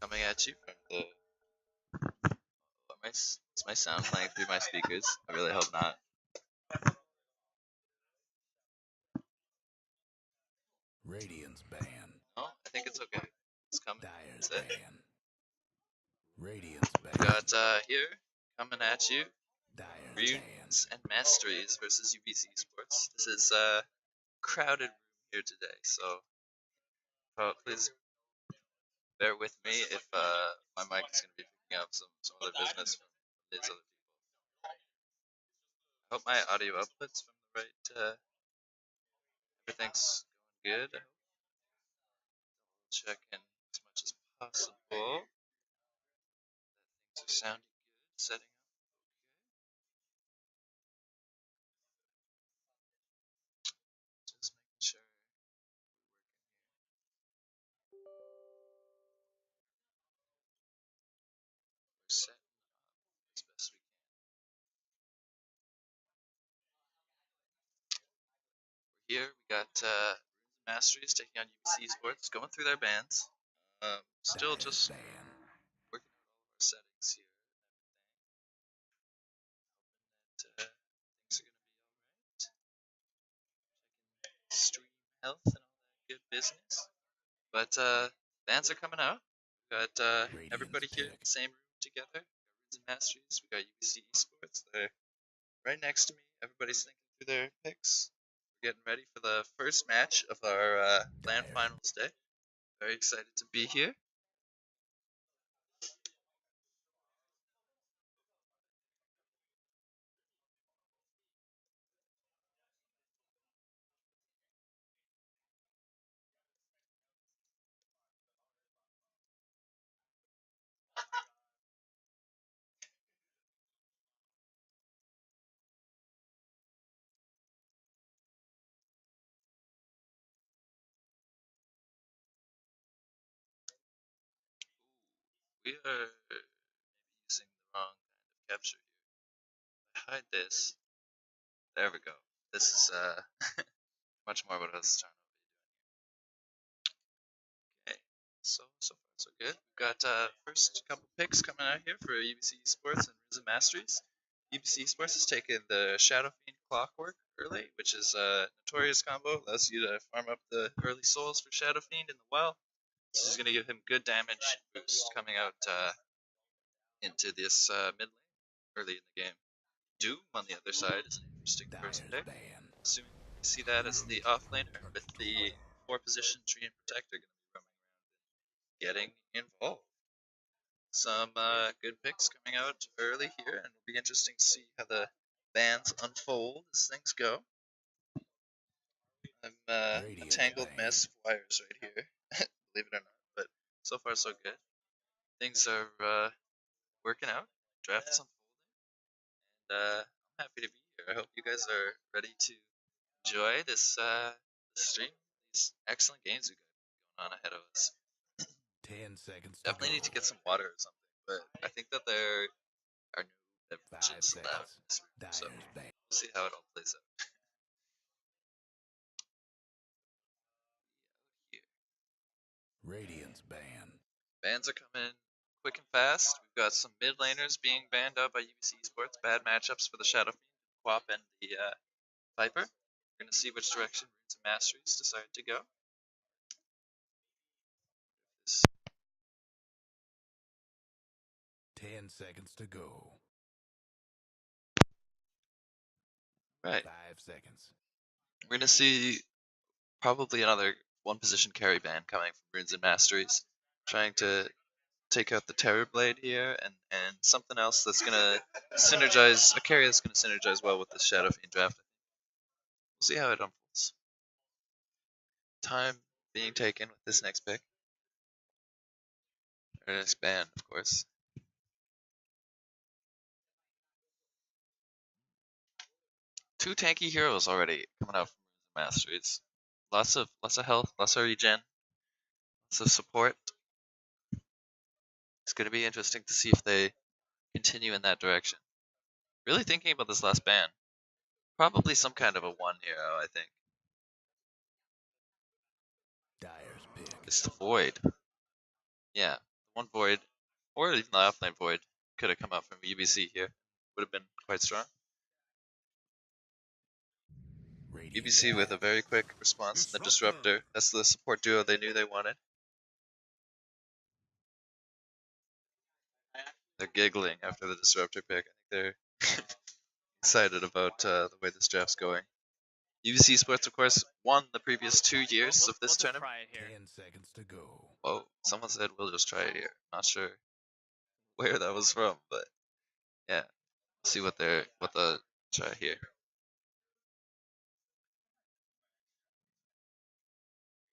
coming at you from the. Is my sound playing through my speakers? I really hope not. Radiant's ban. No, I think it's okay. It's coming. Dire's That's it. ban. Radiant's ban. We got here coming at you. Dire's ban. Runes and Masteries versus UBC eSports. This is crowded room here today, so please bear with me if my mic is going to be picking up some other business from these other people. I hope my audio outputs from the right. Everything's going good. Check in as much as possible. Things are sounding good. Setting up. Just making sure we're setting up as best we can. We're here. We got Masteries taking on UBC eSports, going through their bans. Still Dire's just ban. working out all of our settings here. Hoping that things are going to be alright. Checking stream health and all that good business. But bans are coming out. We got everybody here in the same room together. We got Runes and Masteries. We got UBC eSports. They're right next to me. Everybody's thinking through their picks. We're getting ready for the first match of our LAN finals day. Very excited to be here. We are using the wrong kind of capture here. I hide this. There we go. This is much more what I was trying to be doing. Okay, so far so good. We've got first couple picks coming out here for UBC eSports and Runes and Masteries. UBC eSports has taken the Shadow Fiend Clockwork early, which is a notorious combo. Allows you to farm up the early souls for Shadow Fiend in the well. This is going to give him good damage boost coming out into this mid lane early in the game. Doom on the other side is an interesting first pick. Assuming you see that as the offlaner with the 4-position tree and protector going to be roaming around and getting involved. Some good picks coming out early here, and it'll be interesting to see how the bans unfold as things go. I'm a tangled mess of wires right here, believe it or not, but so far so good. Things are working out. Draft is unfolding, and I'm happy to be here. I hope you guys are ready to enjoy this stream. These excellent games we've got going on ahead of us. 10 seconds. Definitely need to get some water or something, but I think that there are no beverages allowed in this room, so we'll see how it all plays out. Radiant's ban. Bans are coming quick and fast. We've got some mid laners being banned out by UBC eSports. Bad matchups for the Shadow Fiend, Quap, and the Viper. We're going to see which direction Runes and Masteries decide to go. 10 seconds to go. Right. 5 seconds. We're going to see probably another 1-position carry ban coming from Runes and Masteries. Trying to take out the Terror Blade here, and something else that's going to synergize, a carry that's going to synergize well with the Shadow Fiend draft. We'll see how it unfolds. Time being taken with this next pick. Or next ban, of course. Two tanky heroes already coming out from Masteries. Lots of health, lots of regen, lots of support. It's going to be interesting to see if they continue in that direction. Really thinking about this last ban. Probably some kind of a 1 hero, I think. Dire's pick. It's the Void. Yeah, One Void, or even the offlane Void, could have come out from UBC here. Would have been quite strong. Radiant's UBC with a very quick response in the Disruptor. That's the support duo they knew they wanted. They're giggling after the Disruptor pick. I think they're excited about the way this draft's going. UBC Sports, of course, won the previous 2 years of this tournament. Try it here. 10 seconds to go. Whoa, someone said we'll just try it here. Not sure where that was from, but yeah, see what the try here.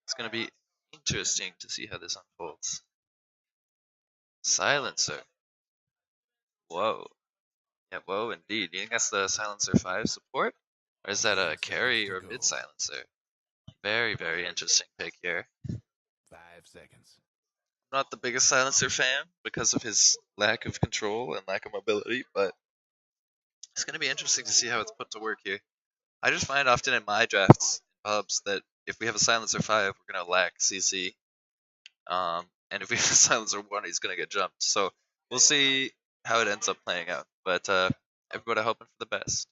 It's gonna be interesting to see how this unfolds. Silencer. Whoa. Yeah, whoa, indeed. You think that's the Silencer 5 support? Or is that a 10 carry seconds or to a go. mid Silencer? Very, very interesting pick here. 5 seconds. I'm not the biggest Silencer fan because of his lack of control and lack of mobility, but it's going to be interesting to see how it's put to work here. I just find often in my drafts in pubs that if we have a Silencer 5, we're going to lack CC. And if we have a Silencer 1, he's going to get jumped. So we'll see how it ends up playing out. But everybody hoping for the best.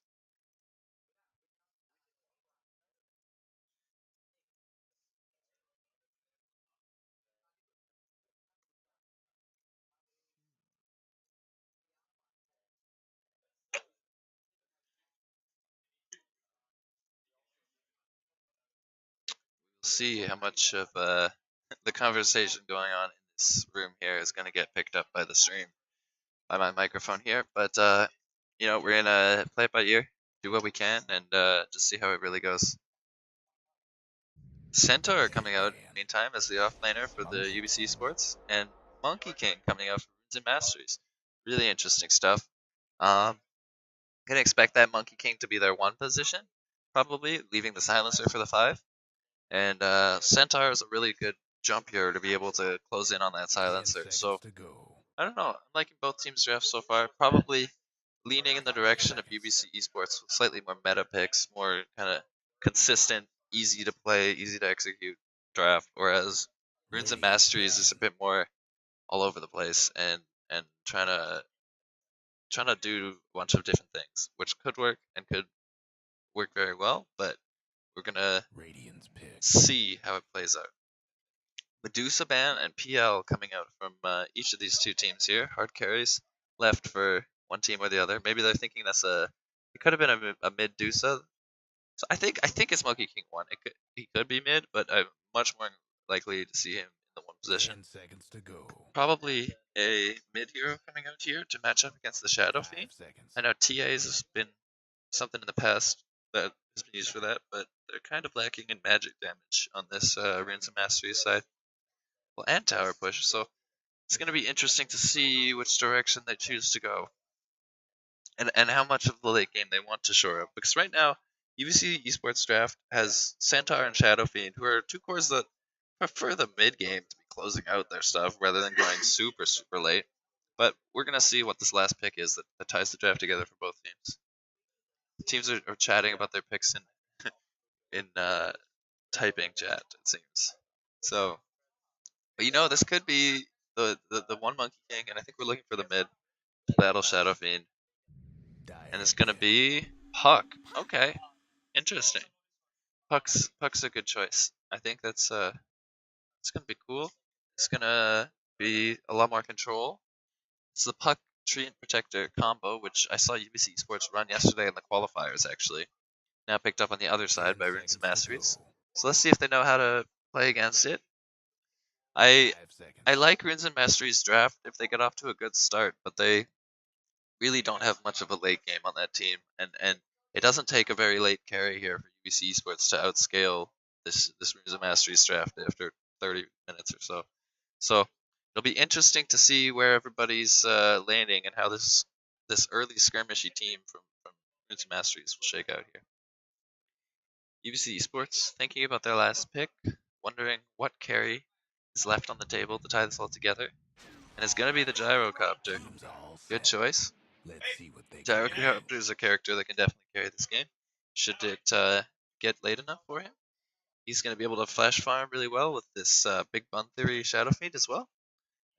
We'll see how much of the conversation going on in this room here is going to get picked up by the stream, by my microphone here. But we're gonna play it by ear, do what we can, and just see how it really goes. Centaur coming out in the meantime as the offlaner for the UBC Sports, and Monkey King coming out for Runes and Masteries. Really interesting stuff. Gonna expect that Monkey King to be their 1 position, probably leaving the Silencer for the 5. And Centaur is a really good jump here to be able to close in on that 10 Silencer. seconds So to go. I don't know. I'm liking both teams' drafts so far. Probably leaning in the 5 direction of seconds. UBC Esports with slightly more meta picks, more kind of consistent, easy to play, easy to execute draft. Whereas Runes and Radiant's Masteries is a ban. bit more all over the place and trying to do a bunch of different things, which could work and could work very well. But we're gonna Radiant's pick. see how it plays out. Medusa ban and PL coming out from each of these 2 teams here. Hard carries left for one team or the other. Maybe they're thinking it could have been a mid Dusa. So I think it's Monkey King 1. He could be mid, but I'm much more likely to see him in the 1 position. 10 seconds to go. Probably a mid hero coming out here to match up against the Shadow 5 Fiend. seconds. I know TAs has been something in the past that has been used for that, but they're kind of lacking in magic damage on this Runes and Masteries side. Well, and tower push, so it's going to be interesting to see which direction they choose to go, and how much of the late game they want to shore up. Because right now, UBC Esports Draft has Centaur and Shadow Fiend, who are 2 cores that prefer the mid game to be closing out their stuff rather than going super late. But we're going to see what this last pick is that ties the draft together for both teams. The teams are chatting about their picks in typing chat, it seems. So, but this could be the 1 Monkey King, and I think we're looking for the mid battle Shadow Fiend, and it's gonna be Puck. Okay, interesting. Puck's a good choice. I think that's it's gonna be cool. It's gonna be a lot more control. It's the Puck Treant Protector combo, which I saw UBC Sports run yesterday in the qualifiers actually. Now picked up on the other side 10 by Runes and seconds to Masteries. go. So let's see if they know how to play against it. I 5 seconds. I like Runes and Masteries draft if they get off to a good start, but they really don't have much of a late game on that team, and it doesn't take a very late carry here for UBC Esports to outscale this Runes of Masteries draft after 30 minutes or so. So it'll be interesting to see where everybody's landing and how this early skirmishy team from Runes of Masteries will shake out here. UBC Esports thinking about their last pick, wondering what carry is left on the table to tie this all together, and it's going to be the Gyrocopter. Teams all Good set. choice. Let's see what they got. Gyrocopter is a character that can definitely carry this game. Should it get late enough for him, he's going to be able to flash farm really well with this Big Bun Theory Shadow Fiend as well.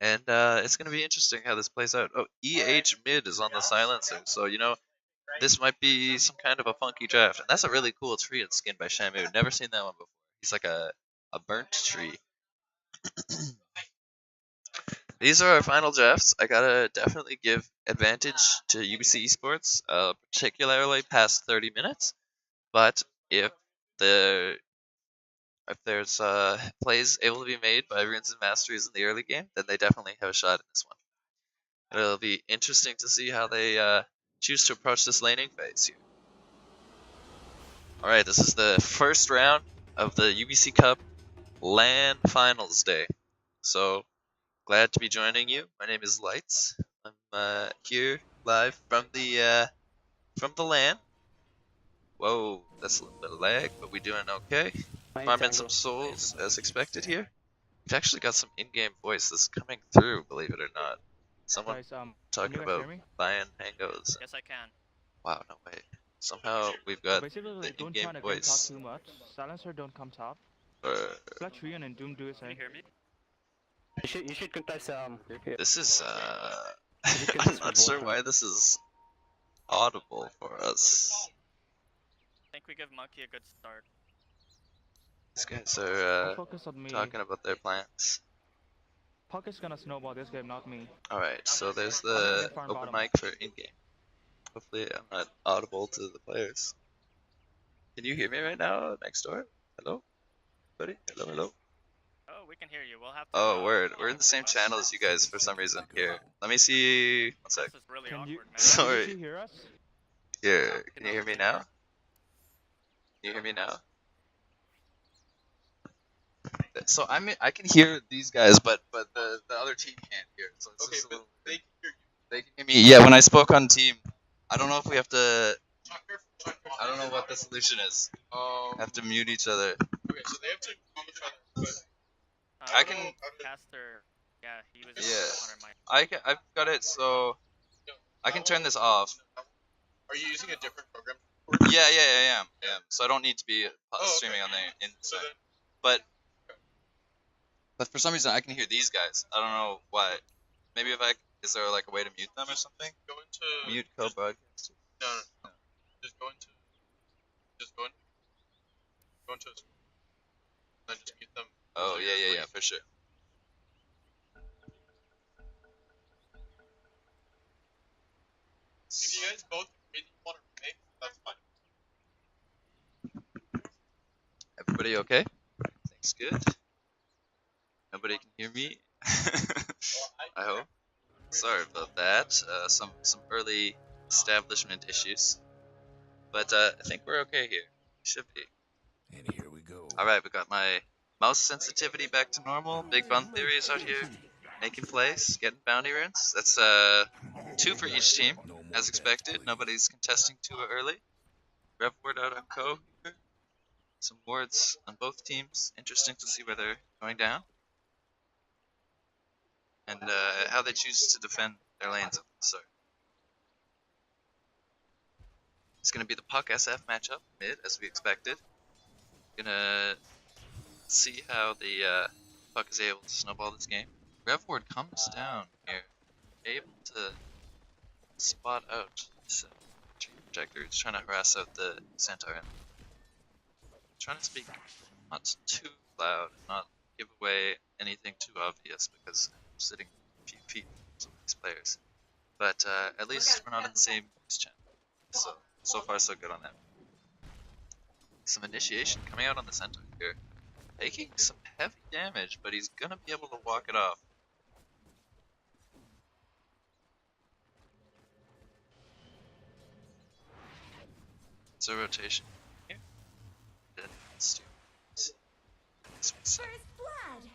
And it's going to be interesting how this plays out. Oh, EH mid is on the silencer, so this might be some kind of a funky draft. And that's a really cool tree and skin by Shamu. Never seen that one before. He's like a burnt tree. These are our final drafts. I gotta definitely give advantage to UBC Esports, particularly past 30 minutes. But if the if there's plays able to be made by Runes and Masteries in the early game, then they definitely have a shot in this one. It'll be interesting to see how they choose to approach this laning phase here. All right, this is the first round of the UBC Cup LAN Finals Day. So glad to be joining you. My name is Lights. I'm here live from the LAN. Whoa, that's a little bit of lag, but we're doing okay. Farming some souls as expected here. We've actually got some in-game voice that's coming through, believe it or not. Someone Guys, talking can you guys about hear me? buying hangos. Yes, I can. Wow, no way. Somehow we've got Basically, the like, don't in-game try to talk voice. too much. Silencer don't come top. For Let Trian and Doom do his Can you thing. hear me? You should contest this is I'm not sure why this is audible for us. I think we give Monkey a good start. These guys Don't are focus on me. talking about their plans. Puck is gonna snowball this game, not me. Alright, so there's I'm gonna the get farm open bottom. mic for in-game. Hopefully I'm not audible to the players. Can you hear me right now next door? Hello? Buddy? Hello, hello? Oh, we can hear you. We'll have to. Oh, word. We're in the same channel as you guys for some reason. Here, let me see. One sec. This is really Can awkward, you? man. Sorry. Can you hear us? Here, can you hear me now? Can you hear me now? So I can hear these guys, but the other team can't hear. So it's just a little, they can hear you. They can hear me. Yeah, when I spoke on team, I don't know if we have to. I don't know what the solution is. Have to mute each other. Okay, so they have to calm each other, but I can. Caster. Yeah, he was. Yeah. I've got it so I can turn this off. Are you using a different program? Yeah, I am. Yeah. So I don't need to be streaming on the inside. But for some reason I can hear these guys. I don't know why. Maybe if is there like a way to mute them or something? Go into Mute co-broadcast. No. Just go into then just mute them. Oh yeah, for sure. If you guys both really want to remake, that's fine. Everybody okay? Things good? Nobody can hear me? I hope. Sorry about that. Some early establishment issues. But I think we're okay here. Should be. And here we go. Alright, we got my mouse sensitivity back to normal. Big Bun Theory is out here making plays, getting bounty runes. That's 2 for each team, as expected. Nobody's contesting too early. Rev ward out on Co here. Some wards on both teams. Interesting to see where they're going down. And how they choose to defend their lanes. So it's going to be the Puck SF matchup mid, as we expected. Gonna see how the Puck is able to snowball this game. Rev ward comes down here, able to spot out this tree projector. He's trying to harass out the Centaur. Trying to speak not too loud, not give away anything too obvious because I'm sitting a few feet from some of these players. But at least we're not in the same news channel. So far so good on that. Some initiation coming out on the Centaur here. Taking some heavy damage, but he's gonna be able to walk it off. It's a rotation here. Then let's do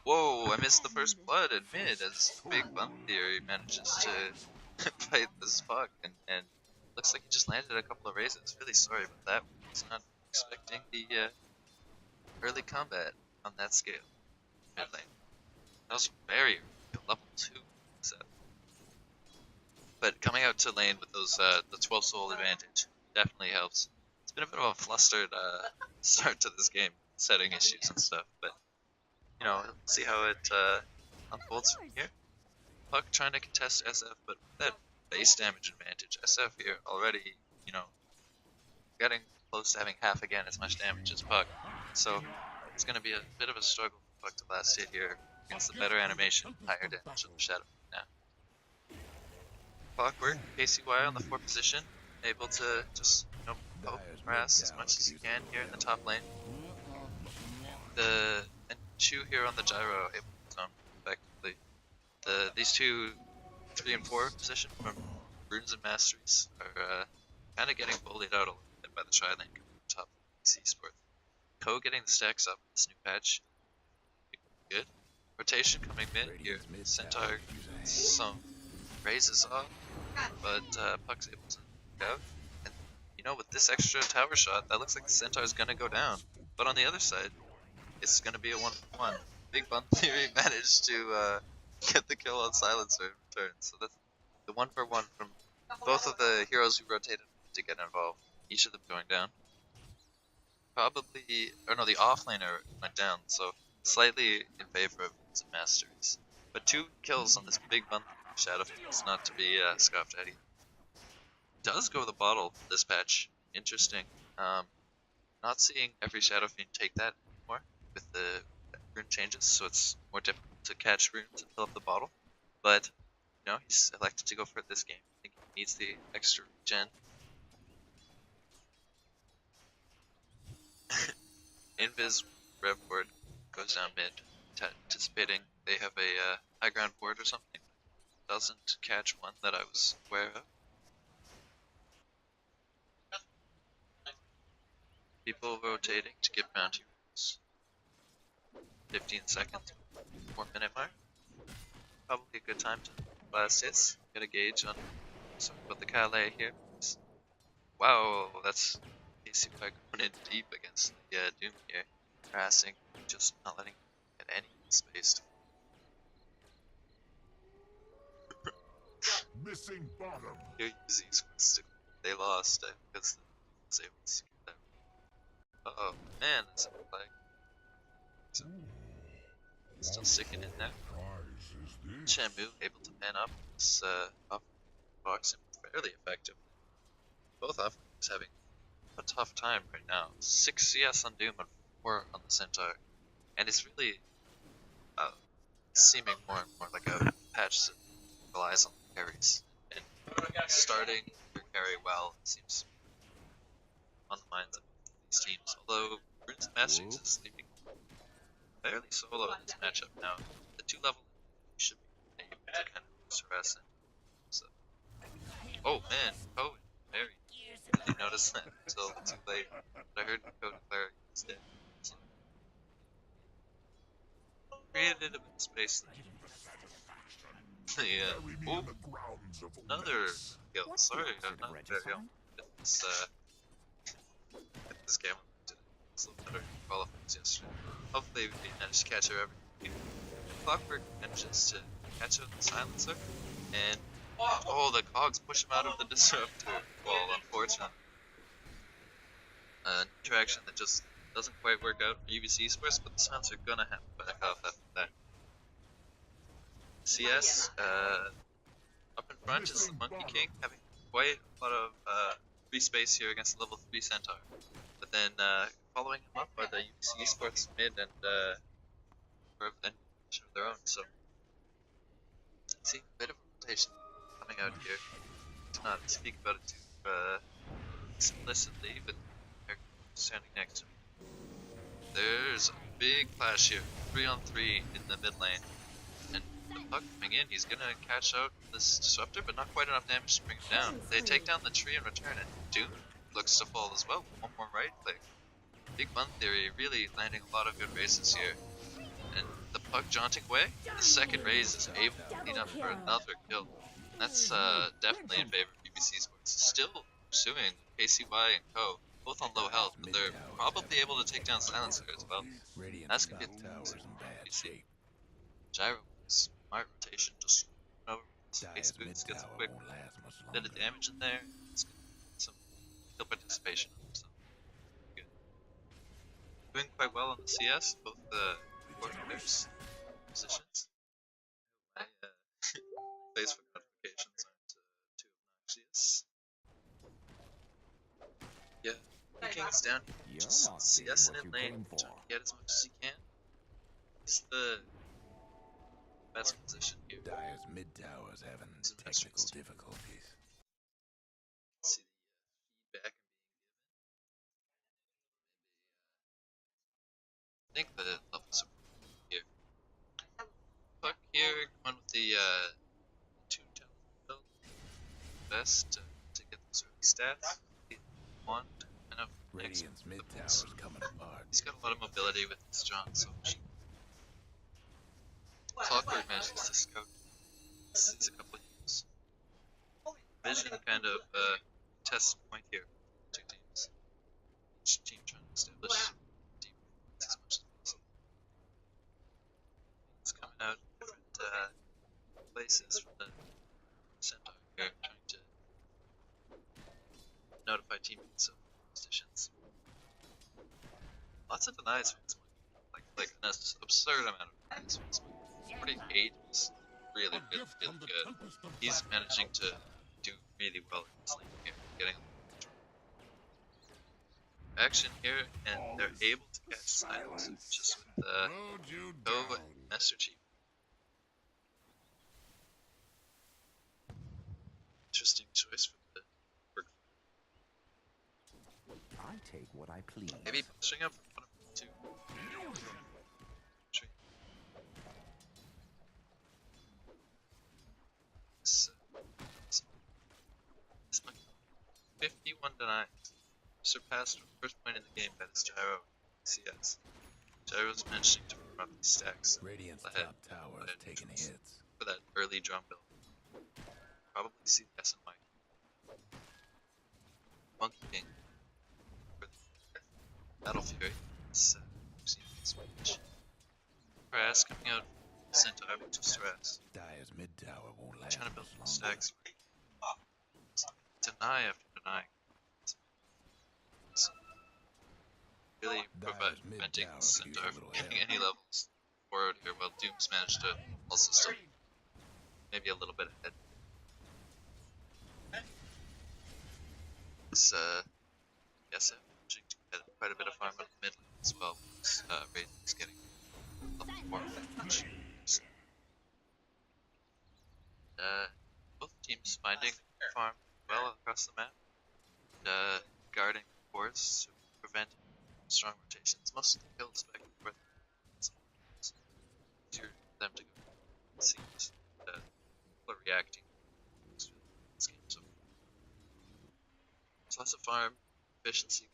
Whoa, I missed the first blood in mid as Big Bun Theory manages to fight this Puck and looks like he just landed a couple of raises. Really sorry about that. I was not expecting the early combat on that scale. Mid lane. That was very level 2 set. But coming out to lane with those the 12 soul advantage definitely helps. It's been a bit of a flustered start to this game, setting issues and stuff, but you know, see how it unfolds from here. Puck trying to contest SF, but with that base damage advantage, SF here already, you know, getting close to having half again as much damage as Puck. So it's going to be a bit of a struggle for Puck to last hit here against the better animation, higher damage of the Shadow now. Clockwork, KCY on the 4 position, able to just, you know, poke harass as much as he can here in the top lane. And Chu here on the gyro, able to zone effectively. These two 3 and 4 position from Runes and Masteries are kind of getting bullied out a little bit by the tri lane coming from top eSports. Ko getting the stacks up this new patch, good. Rotation coming mid here. Centaur some raises off, but Puck's able to go. And you know, with this extra tower shot, that looks like the Centaur is gonna go down. But on the other side, it's gonna be a 1-for-1. Big Bun Theory managed to get the kill on Silencer in return. So that's the 1-for-1 from both of the heroes who rotated to get involved. Each of them going down. Probably, or no, the offlaner went down, so slightly in favor of some Masteries. But 2 kills on this big Bun Shadow is not to be scoffed at. He does go the bottle this patch. Interesting. Not seeing every Shadow Fiend take that anymore with the rune changes, so it's more difficult to catch runes and fill up the bottle. But you know, he's elected to go for it this game. I think he needs the extra regen. Invis Rev Ward goes down mid, anticipating they have a high ground ward or something. Doesn't catch one that I was aware of. People rotating to get bounty runes. 15 seconds, 4-minute mark. Probably a good time to blast hits. Get a gauge on something about the Calais here. Wow, that's KCY going in deep against the Doom here. Harassing, just not letting get any space. Missing bottom. Here using stick. They lost because they was able to secure that. Oh man, that's a flag. So, still sticking in there. Shamu able to man up this off box and fairly effective. Both offeners having a tough time right now. 6 CS on Doom and 4 on the Centaur. And it's really seeming more and more like a patch that relies on the carries. And starting your carry well seems on the minds of these teams. Although Runes Masteries is sleeping fairly solo in this matchup now. The 2-level should be able to kind of harass him. So, oh man, Ko very. I didn't notice that until too late. But I heard Ko declare he was dead. So, created a bit of space there. Yeah. Ooh, another kill. Sorry, I'm not very young. This game was a little better in qualifiers yesterday. Hopefully we manage to catch her every game. Clockwork manages to catch her with the Silencer, and oh, the cogs push him out of the disruptor. Well, unfortunately. An interaction that just doesn't quite work out for UBC eSports, but the Suns are gonna have to back off after that. CS, up in front is the Monkey King, having quite a lot of free space here against the level 3 Centaur. But then following him up are the UBC eSports mid and their own. So see a bit of a rotation coming out here. To not speak about it too explicitly, but they're standing next to me. There's a big clash here, 3-on-3 in the mid lane. And the Puck coming in, he's gonna catch out this disruptor, but not quite enough damage to bring him down. They take down the tree in return, and Doom looks to fall as well. One more right click. Big Bun Theory really landing a lot of good races here. And the Puck jaunting away, the second raise is able to lead up for another kill. And that's definitely in favor of UBC Sports. Still pursuing KCY and Ko, both on low health, but they're probably able to take down Silencer as well. That's gonna be UBC. Gyro, smart rotation, just over space boots, gets a quick bit of damage in there. It's gonna get some kill participation. So good. Doing quite well on the CS, both the players positions. Facebook notifications aren't too obnoxious. Yeah, King's down here. You're Just not getting CSing what in you lane, came for. trying to get as much as he can. He's the best position here. Dyer's mid tower's having Some technical Masteries. difficulties. See the feedback I think the levels are here. Puck here, going with the 2 talisman build. Best to get those early stats. One, kind of Radiant's mid the tower's coming apart. He's got a lot of mobility with his John, so Clockwork manages to scout. Sees a couple of heals. Vision kind of test point here. Two teams. Each team trying to establish deep points as much as possible. It's coming out different places from the centaur here, trying to notify teammates of positions. Lots of denies for this one. Like an absurd amount of denies for this one. 48 is really good. He's managing to do really well in this lane here, getting action here, and they're able to catch silence just with Go and Master Chief. Interesting choice for the work. I take what I please. Maybe pushing up from one of the two. This might 51 denies. Surpassed for the first point in the game by this Gyro CS. Gyro's managing to run these stacks Radiant's ahead, top tower's taking hits. for that early drum build. Probably see the SNY. Monkey King for the Battle Fury. It's switch. Crass coming out Centaur having to stress. Dyer's mid tower won't last Trying to build much longer. stacks. Deny after denying. Really preventing Centaur from getting any levels forward here, while Doom's managed to also still maybe a little bit ahead. It's yes, I'm managing to get quite a bit of farm on the mid lane as well. Raiden's getting level 4 damage. Both teams finding farm well across the map, guarding the cores to prevent strong rotations. Most of the kills back and forth. It's easier for them to go. It seems people are reacting to this game so far. There's lots of farm efficiency.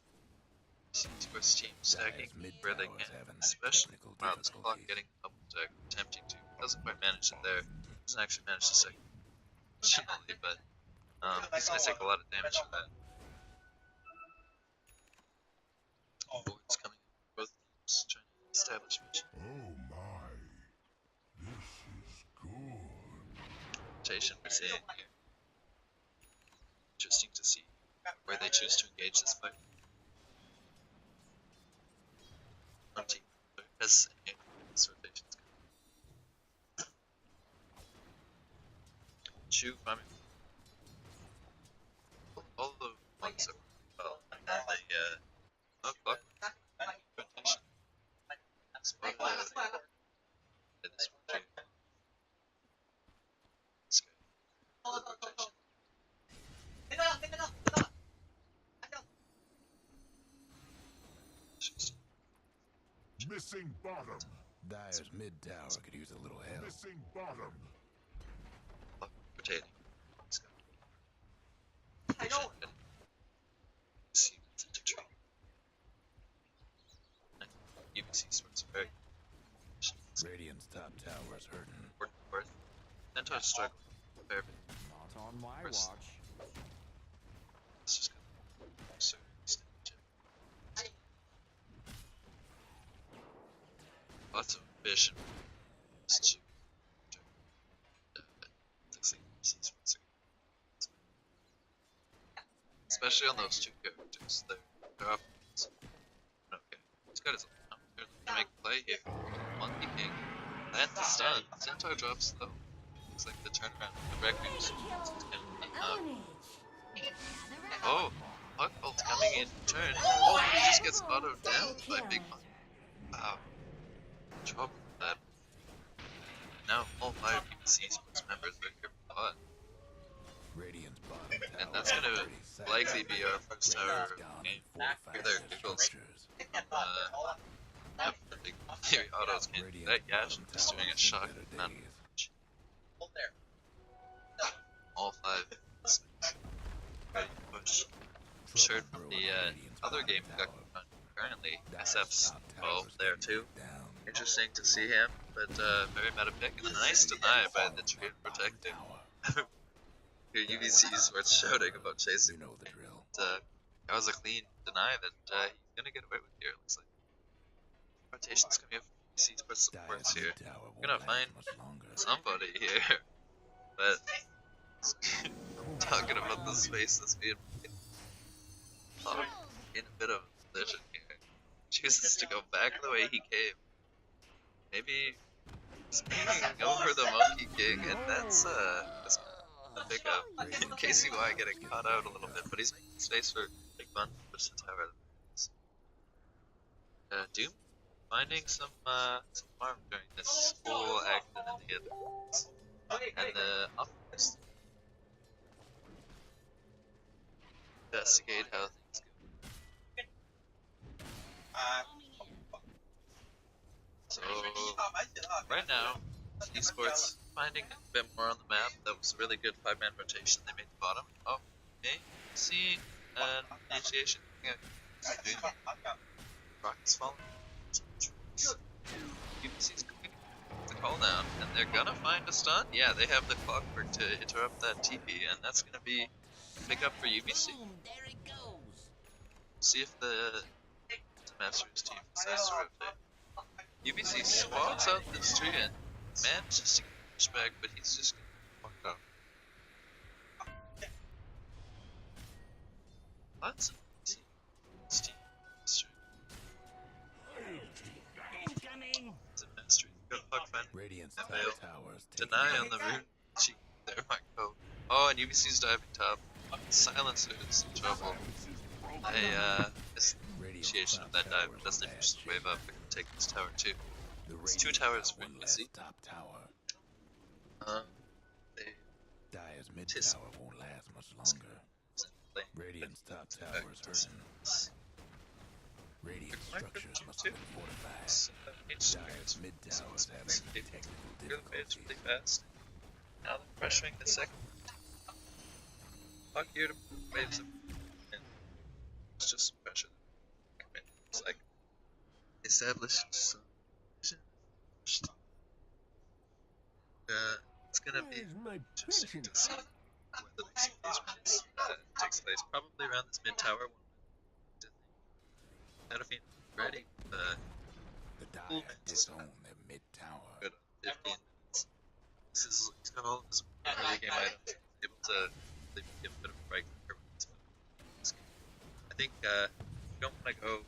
Esports team stacking where they can, especially while this clock getting up to attempting to. Doesn't quite manage it there. Doesn't actually manage to stack efficiently, but he's going to take a lot of damage from that. Boards coming in from both teams, trying to establish vision. Oh my, this is good. Rotation we're seeing here. Interesting to see where they choose to engage this fight. One team has this rotation. Chew farming. All the ones are well, and then they oh, clock. Rotation. Spot this one too. This guy. Rotation. Missing bottom. Dyer's mid tower could use a little help. Missing bottom. Rotating. This guy. Vision and see what's into tree. UBC sports very Radiant's top tower's hurting. important worth. Centaur's struggling a fair bit. Not on my First. watch. It's just gonna so stage. Lots of vision. Especially on those two characters. They're up. Okay. He's got his own. They're looking to make a play here. Monkey King. Lands the stun. Centaur drops low. looks like the turnaround of the Red Goose. Oh, Puck ult coming in turn. Oh, he just gets autoed down by Big Monk. Wow. Trouble with that. Now all 5 UBC Esports members are here for what? Radiant's bottom And tower that's is gonna 30 seconds. likely be our first tower Radiant's of the gone game. in 45 Hear their their giggles. structures. The big theory autos can that Yash is doing a shocking amount of damage. All 5 ready to push. Shared from the other game we got on currently, SF's well there too. Interesting to see him, but very meta pick and a nice deny by the tree protector. Here UBC Esports shouting about chasing. You know the drill. That was a clean deny that he's gonna get away with here. It looks like rotations coming up from UBC Esports supports here. We're gonna find somebody here, but talking about the space that's being in a bit of a position here. Chooses to go back the way he came. Maybe speaking over the Monkey King, and that's a pickup. KCY getting caught out a little bit, but he's making space for Big Bun to push the tower. Doom finding some farm during this whole action in the end. And the optimist investigate how things go. So right now, esports finding a bit more on the map. That was a really good 5-man rotation they made the bottom. Oh, okay. Seeing an initiation. Rockets falling. UBC's going the call down, and they're gonna find a stun. Yeah, they have the clockwork to interrupt that TP, and that's gonna be a pickup for UBC. See if the Masteries team decides to rotate. UBC spots out this tree and manages to get push back, but he's just gonna fuck up. Lots of team. It's a Mastery. Good luck, man. Radiant's And top they'll towers deny on the rune. Cheek. There might go. Oh, and UBC's diving top. Silencer is in trouble. This initiation of that dive doesn't push the wave up. They're gonna take this tower too. It's 2 towers for UBC. Top tower. They Dyer's mid Tis- tower won't last much longer. play. Radiant's top tower is hurting. Radiant structures must be fortified. Dyer's mid towers have some technical Really difficulties. fast. Now they're pressuring the second. Fuck you to waves of. And it's just pressure. It's like established some. It's gonna be interesting to see where the next engagement takes place. Probably around this mid tower. Battlefield ready. The Dire disown their mid tower. Good. 15 minutes. He's got all of his early game items. Able to really give a bit of a break for this game. I think you don't want to go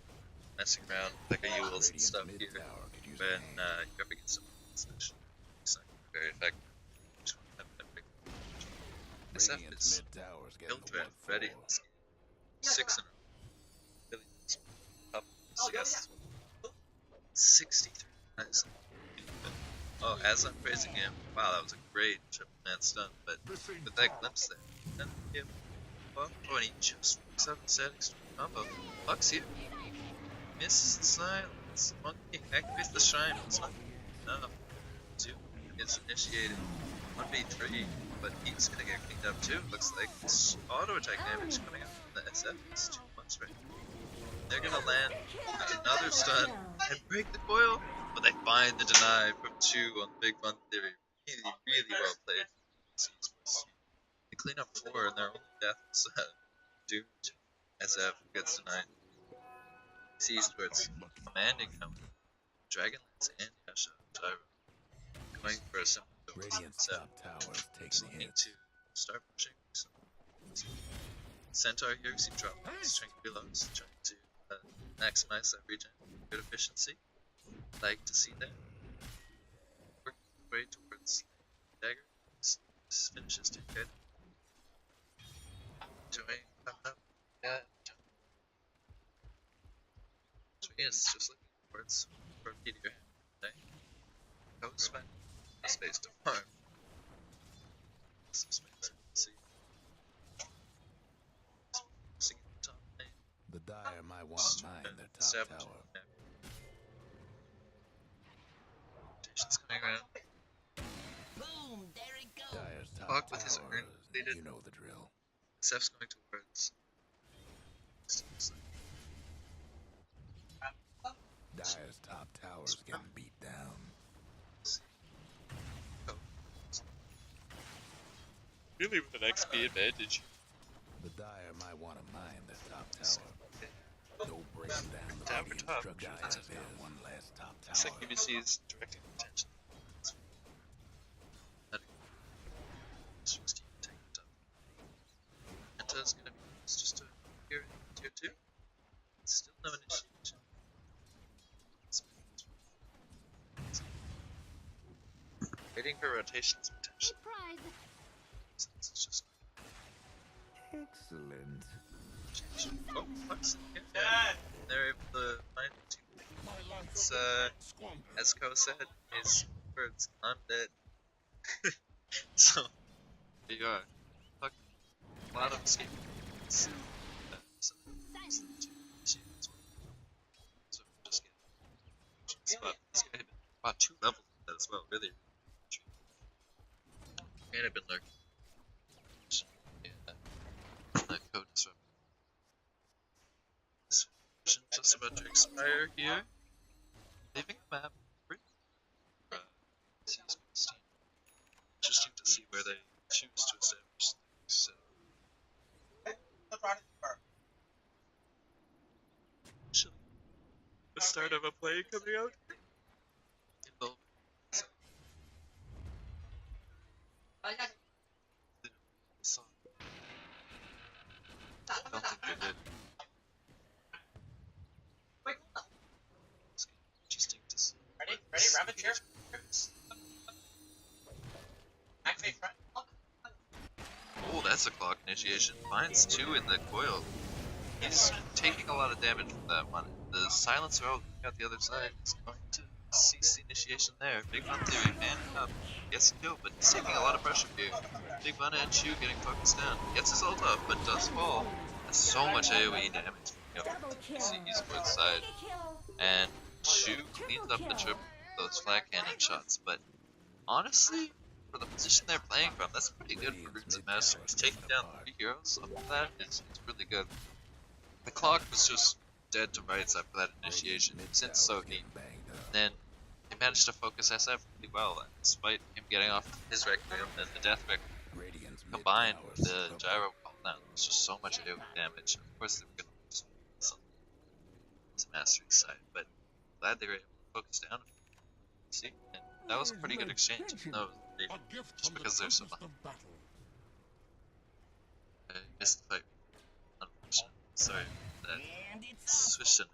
messing around with like a Yules and stuff Radiant's here mid tower could use when a hand. you're up against someone that's actually very effective. Just want to have that big SF Radiant's is mid tower's build getting trend what ready. for. 6 in a row. Really up. So yes, 63. Nice. Oh, as I'm praising him, wow, that was a great triple man stun, but with that glimpse there, then him, oh, and he just works out the static stun combo. Bucks here. Misses the silence. Monkey activates the shrine. It's not enough. 2 gets initiated. 1v3, but he's gonna get cleaned up too. Looks like this auto attack damage coming up from the SF is too much right now. They're gonna land another stun and break the coil, but they find the deny from 2 on Big Fun Theory. Really, really well played. They clean up 4 and their only death was doomed. SF gets denied. eSports commanding now. Dragonlance and Yasha Gyro going for a simple Radiant's top tower is taking looking hits. to start pushing some Centaur here, we see drop points, trying to reloads, trying to maximize that regen, good efficiency. Like to see that. Working way towards dagger. This finishes too good. Joey coming up. Yeah. Joey is just looking towards for Peter today. Goes back space to farm. Some space to see. Singing the top lane. The Dire might want to mine their top tower. Rotations coming around. Boom, there it goes. Dire's top Clock with his tower. urn completed. You know the drill. Seth's going towards. Dire's top tower's getting beat down. Oh. Really with an XP advantage. The Dire might want to mine their top tower. Don't break down the Tower radiant top. structure. That's Dire's got one last top Looks tower. like UBC is directing attention. Penta's gonna be just to here in tier 2. Still no initiation. Waiting for rotations potentially. Surprise. Since it's just Excellent. oh, what's yeah. They're able to find two. It's as Ko said, his words undead. So there you are. Fuck, a lot of escape. So, just get this guy had about 2 levels of that as well, really. And I've been lurking. Yeah, that code disrupt. This vision just about to expire here. Leaving the map free. eSports team. Interesting to see where they choose to establish things. So, actually, the start of a play coming out. Involving. So, I don't think they did. It's interesting to see. Ready? what Ready? this Rabbit chair? engagement is. Activate front. Oh, that's a clock initiation. Finds 2 in the coil. He's taking a lot of damage from that one. The silencer out the other side is going to cease the initiation there. Big Bun Theory manning up. Gets a kill, but he's taking a lot of pressure here. Big Bun and Chu getting focused down. Gets his ult up, but does fall. That's so much AoE damage. You see eSports side. And Chu cleans up the trip with those flat cannon shots. But honestly, for the position they're playing from, that's pretty good for Roots and Masters. Taking down 3 heroes off of that is really good. The clock was just dead to rights after that initiation. Since Sohi, then they managed to focus SF really well, despite him getting off his Requiem and the Death Requiem. Combined with the Gyro cooldown, it's just so much AoE damage. Of course, they were going to lose some Masteries side, but glad they were able to focus down. See, and that was a pretty good exchange, even though it was A gift just from because the they're so tempest behind. of battle. I missed the fight. Unfortunately, sorry for that. And it's Switching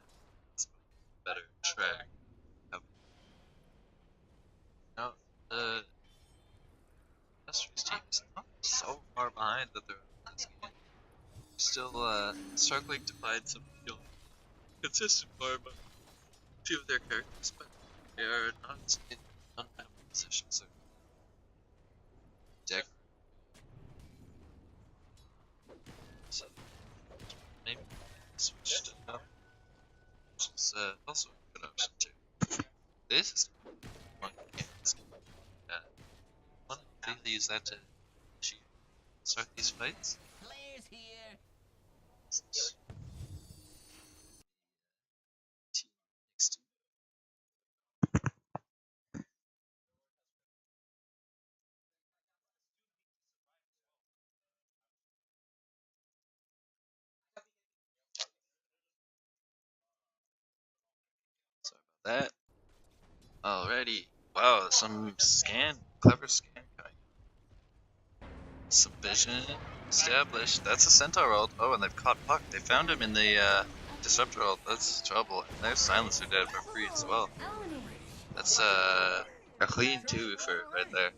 better track. Now the Masteries team is not so far behind that they're in this game. Still struggling to find some consistent form of a few of their characters, but they are not in unbalanced position. So deck. So maybe switch to up. Which is also a good option too. This is one games. One they use that to start these fights. players here. Next. Sorry about that. Alrighty. Wow, some clever scan coming. Some vision established. That's a Centaur ult. Oh, and they've caught Puck. They found him in the Disruptor ult. That's trouble. And there's Silencer dead for free as well. That's a clean 2 for right there.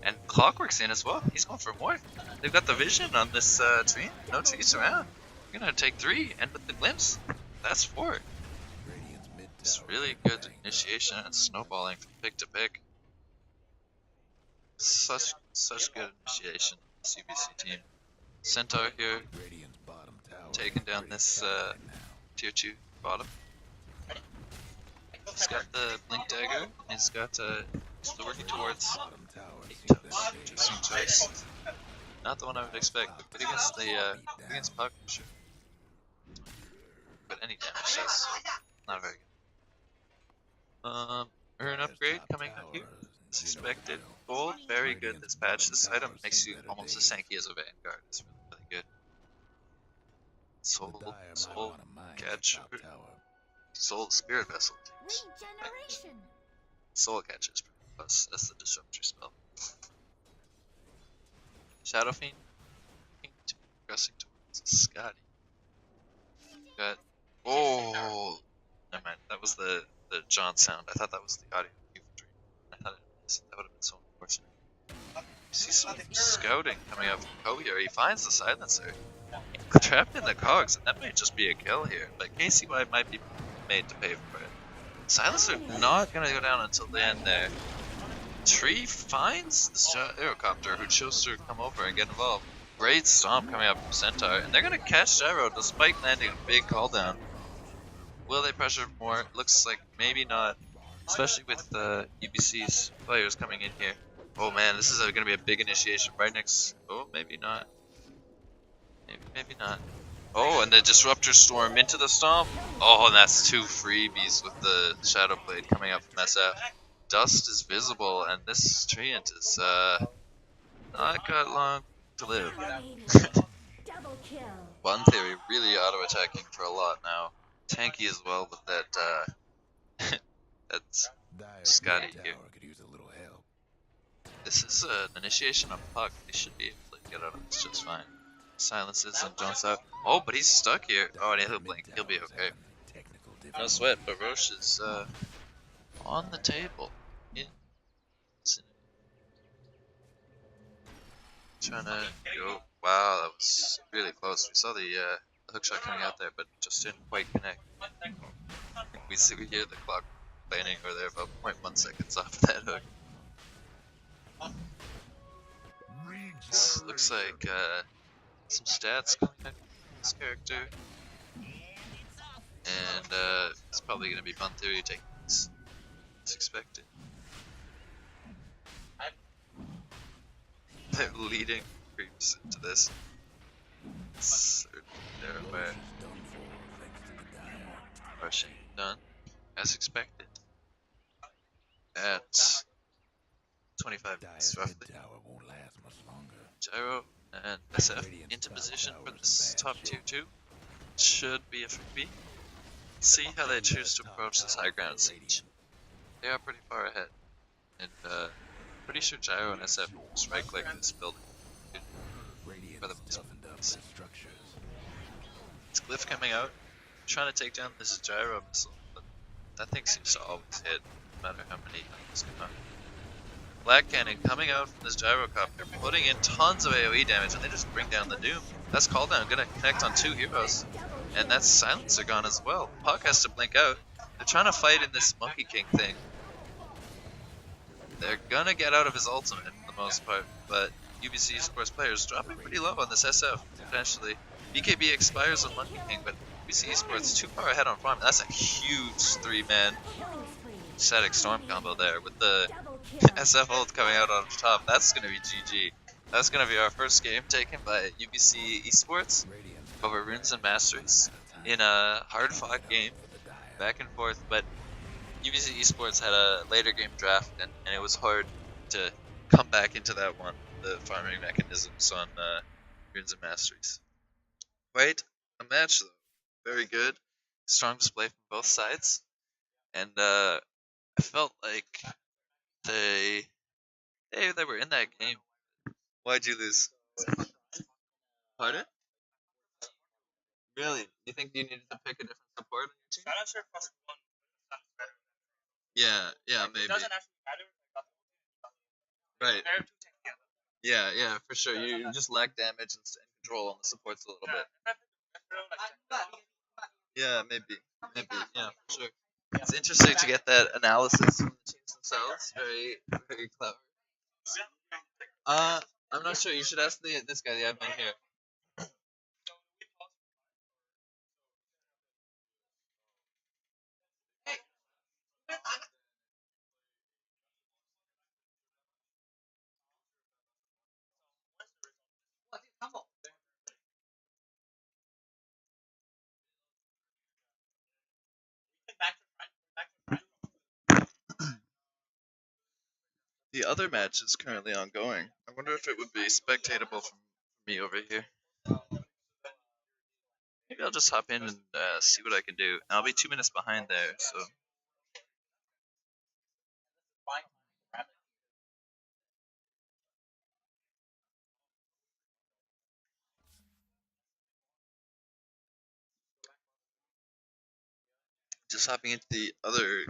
And Clockwork's in as well. He's going for more. They've got the vision on this tree. No trees around. We're gonna take 3, and with the glimpse, that's 4. Radiant's mid It's tower really is good bang initiation and snowballing from pick to pick. Such good initiation on this UBC team. Centaur here down. Radiant's bottom tower taking is down pretty this tight right now. tier 2 bottom. He's got the blink dagger. He's got still working towards Bottom tower seems tough. to be Interesting choice. Not the one I would expect, but good against the against Puck, sure. But any damage does, so not very good. Earn upgrade coming out here. As expected. Gold, very good this patch. This item makes you almost as tanky as a Vanguard. It's really good. Soul catch, Soul Spirit Vessel takes. Regeneration. Soul catches plus that's the disruptor spell. Shadow Fiend progressing towards Scotty. Got never mind. That was the John sound. I thought that was the audio cue for Dream. I thought that would have been so unfortunate. You see some scouting coming up from Kobe here. He finds the silencer. Trapped in the cogs, and that might just be a kill here. But KCY might be made to pay for it. Silencer not gonna go down until the end there. Tree finds the Aerocopter, who chose to come over and get involved. Great stomp coming up from Centaur, and they're gonna catch Gyro despite landing a big call down. Will they pressure more? Looks like maybe not, especially with UBC's players coming in here. Oh man, this is gonna be a big initiation right next. Oh, maybe not. Maybe not. Oh, and the Disruptor Storm into the Stomp. Oh, and that's 2 freebies with the Shadow Blade coming up from SF. Dust is visible, and this Treant is not got long to live. Double kill. One Theory really auto-attacking for a lot now. Tanky as well with that that's Dyer's Scotty mid here. tower could use a little help. This is an initiation on Puck. He should be able to get out of this just fine. Silences and jumps out. Oh, but he's stuck here. Oh, and he'll blink. He'll be okay. No sweat, but Roche is on the table. Trying to go. Wow, that was really close. We saw the hook shot coming out there, but just didn't quite connect. We hear the clock planning, or they're about 0.1 seconds off that hook. This looks like some stats coming out from this character. And it's probably going to be Fun Theory taking this. It's expected. They're leading creeps into this. They're aware. Rushing done, as expected. At 25 minutes roughly. Gyro and SF into position for this top tier 2. Should be a freebie. See how they choose to approach this high ground siege. They are pretty far ahead. And pretty sure Gyro and SF just right click this building. For the it's Glyph coming out, trying to take down this Gyro missile, but that thing seems to always hit, no matter how many times come out. Black Cannon coming out from this Gyrocopter, putting in tons of AoE damage, and they just bring down the Doom. That's cooldown, gonna connect on 2 heroes, and that's Silencer gone as well. Puck has to blink out. They're trying to fight in this Monkey King thing. They're gonna get out of his ultimate for the most part, but UBC eSports players dropping pretty low on this SF, potentially. BKB expires on Monkey King, but UBC eSports too far ahead on farm. That's a huge 3-man static storm combo there with the SF ult coming out on top. That's gonna be GG. That's gonna be our first game taken by UBC eSports over Runes and Masteries in a hard-fought game, back and forth. But UBC eSports had a later game draft, and it was hard to come back into that one. The farming mechanisms on Runes and Masteries. Quite a match though. Very good, strong display from both sides, and I felt like they were in that game. Why'd you lose? Pardon? Really? You think you needed to pick a different support on your team? I'm not sure if +1 Yeah, maybe. It doesn't actually matter. Right. Compare 2 tanks. Yeah, for sure. You just lack damage and control on the supports a little bit. Yeah, maybe, yeah, for sure. It's interesting to get that analysis from the teams themselves. Very clever. Uh, I'm not sure. You should ask this guy, the admin here. The other match is currently ongoing. I wonder if it would be spectatable from me over here. Maybe I'll just hop in and see what I can do. I'll be 2 minutes behind there, so. Just hopping into the other